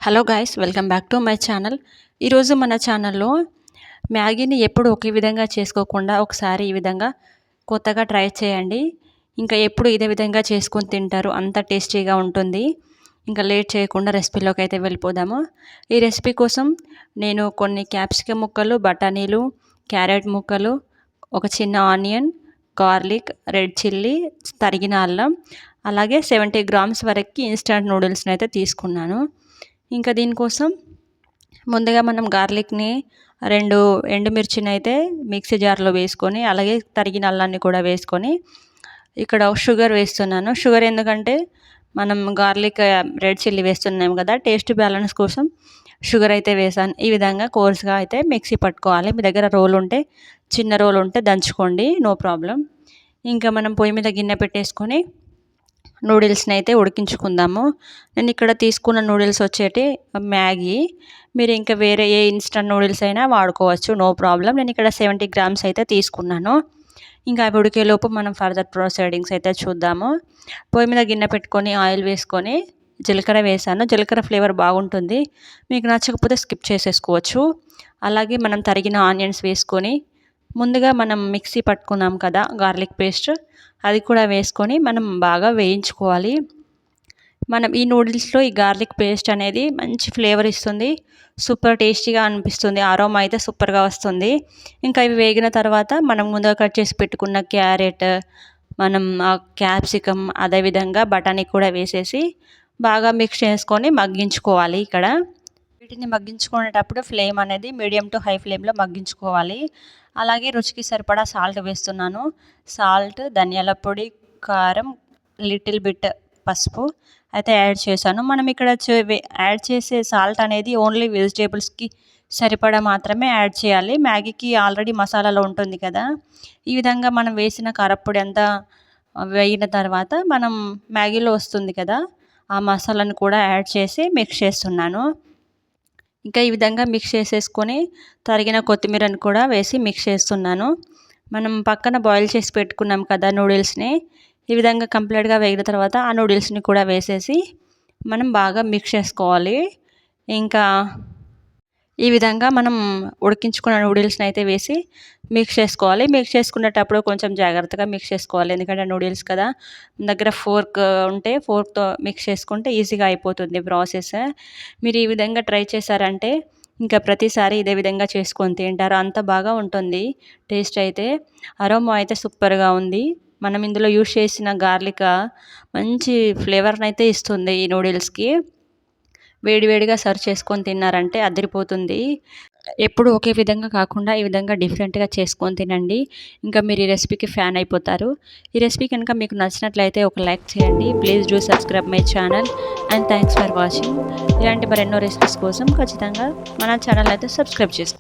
Hello guys, welcome back to my channel. ఈరోజు మన ఛానల్లో మ్యాగీని ఎప్పుడు ఒకే విధంగా చేసుకోకుండా ఒకసారి ఈ విధంగా కొత్తగా ట్రై చేయండి. ఇంకా ఎప్పుడు ఇదే విధంగా చేసుకొని తింటారు, అంత టేస్టీగా ఉంటుంది. ఇంకా లేట్ చేయకుండా రెసిపీలోకి అయితే వెళ్ళిపోదాము. ఈ రెసిపీ కోసం నేను కొన్ని క్యాప్సికమ్ ముక్కలు, బఠానీలు, క్యారెట్ ముక్కలు, ఒక చిన్న ఆనియన్, గార్లిక్, రెడ్ చిల్లీ, తరిగిన అల్లం, అలాగే 70 గ్రామ్స్ వరకు ఇన్స్టంట్ నూడిల్స్ని అయితే తీసుకున్నాను. ఇంకా దీనికోసం ముందుగా మనం గార్లిక్ని 2 ఎండుమిర్చిని అయితే మిక్సీ జార్లో వేసుకొని, అలాగే తరిగిన అల్లాన్ని కూడా వేసుకొని, ఇక్కడ షుగర్ వేస్తున్నాను. షుగర్ ఎందుకంటే మనం గార్లిక్, రెడ్ చిల్లీ వేస్తున్నాం కదా, టేస్ట్ బ్యాలెన్స్ కోసం షుగర్ అయితే వేసాను. ఈ విధంగా కోర్స్గా అయితే మిక్సీ పట్టుకోవాలి. మీ దగ్గర రోల్ ఉంటే, చిన్న రోల్ ఉంటే దంచుకోండి, నో ప్రాబ్లం. ఇంకా మనం పొయ్యి మీద గిన్నె పెట్టేసుకొని నూడిల్స్ని అయితే ఉడికించుకుందాము. నేను ఇక్కడ తీసుకున్న నూడిల్స్ వచ్చేటి మ్యాగీ. మీరు ఇంకా వేరే ఏ ఇన్స్టంట్ నూడిల్స్ అయినా వాడుకోవచ్చు, నో ప్రాబ్లం. నేను ఇక్కడ 70 గ్రామ్స్ అయితే తీసుకున్నాను. ఇంకా అవి ఉడికేలోపు మనం ఫర్దర్ ప్రొసీడింగ్స్ అయితే చూద్దాము. పొయ్యి మీద గిన్నె పెట్టుకొని ఆయిల్ వేసుకొని జీలకర్ర వేసాను. జీలకర్ర ఫ్లేవర్ బాగుంటుంది, మీకు నచ్చకపోతే స్కిప్ చేసేసుకోవచ్చు. అలాగే మనం తరిగిన ఆనియన్స్ వేసుకొని, ముందుగా మనం మిక్సీ పట్టుకున్నాం కదా గార్లిక్ పేస్ట్, అది కూడా వేసుకొని మనం బాగా వేయించుకోవాలి. మనం ఈ నూడిల్స్లో ఈ గార్లిక్ పేస్ట్ అనేది మంచి ఫ్లేవర్ ఇస్తుంది, సూపర్ టేస్టీగా అనిపిస్తుంది, అరోమా అయితే సూపర్గా వస్తుంది. ఇంకా ఇవి వేగిన తర్వాత మనం ముందుగా కట్ చేసి పెట్టుకున్న క్యారెట్, మనం క్యాప్సికమ్, అదేవిధంగా బఠానీ కూడా వేసేసి బాగా మిక్స్ చేసుకొని మగ్గించుకోవాలి. ఇక్కడ వీటిని మగ్గించుకునేటప్పుడు ఫ్లేమ్ అనేది మీడియం టు హై ఫ్లేమ్లో మగ్గించుకోవాలి. అలాగే రుచికి సరిపడా సాల్ట్ వేస్తున్నాను. సాల్ట్, ధనియాల పొడి, కారం, లిటిల్ బిట్ పసుపు అయితే యాడ్ చేశాను. మనం ఇక్కడ యాడ్ చేసే సాల్ట్ అనేది ఓన్లీ వెజిటేబుల్స్కి సరిపడా మాత్రమే యాడ్ చేయాలి. మ్యాగీకి ఆల్రెడీ మసాలాలో ఉంటుంది కదా. ఈ విధంగా మనం వేసిన కారప్పొడి అంతా వేగిన తర్వాత మనం మ్యాగీలో వస్తుంది కదా, ఆ మసాలాను కూడా యాడ్ చేసి మిక్స్ చేస్తున్నాను. ఇంకా ఈ విధంగా మిక్స్ చేసేసుకొని తరిగిన కొత్తిమీరని కూడా వేసి మిక్స్ చేస్తున్నాను. మనం పక్కన బాయిల్ చేసి పెట్టుకున్నాం కదా నూడిల్స్ని, ఈ విధంగా కంప్లీట్గా వేగిన తర్వాత ఆ నూడిల్స్ని కూడా వేసేసి మనం బాగా మిక్స్ చేసుకోవాలి. ఇంకా ఈ విధంగా మనం ఉడికించుకున్న నూడిల్స్ని అయితే వేసి మిక్స్ చేసుకోవాలి. మిక్స్ చేసుకునేటప్పుడు కొంచెం జాగ్రత్తగా మిక్స్ చేసుకోవాలి, ఎందుకంటే నూడిల్స్ కదా. దగ్గర ఫోర్క్ ఉంటే ఫోర్క్తో మిక్స్ చేసుకుంటే ఈజీగా అయిపోతుంది ప్రాసెస్. మీరు ఈ విధంగా ట్రై చేశారంటే ఇంకా ప్రతిసారి ఇదే విధంగా చేసుకొని తింటారు, అంత బాగా ఉంటుంది టేస్ట్ అయితే. అరోమా అయితే సూపర్గా ఉంది. మనం ఇందులో యూజ్ చేసిన గార్లిక్ మంచి ఫ్లేవర్ని అయితే ఇస్తుంది ఈ నూడిల్స్కి. వేడివేడిగా సర్వ్ చేసుకొని తిన్నారంటే అదిరిపోతుంది. ఎప్పుడు ఒకే విధంగా కాకుండా ఈ విధంగా డిఫరెంట్గా చేసుకొని తినండి, ఇంకా మీరు ఈ రెసిపీకి ఫ్యాన్ అయిపోతారు. ఈ రెసిపీ కనుక మీకు నచ్చినట్లయితే ఒక లైక్ చేయండి. Please do subscribe my channel and thanks for watching. ఇలాంటి మరెన్నో రెసిపీస్ కోసం ఖచ్చితంగా మన ఛానల్ అయితే సబ్స్క్రైబ్ చేసుకోండి.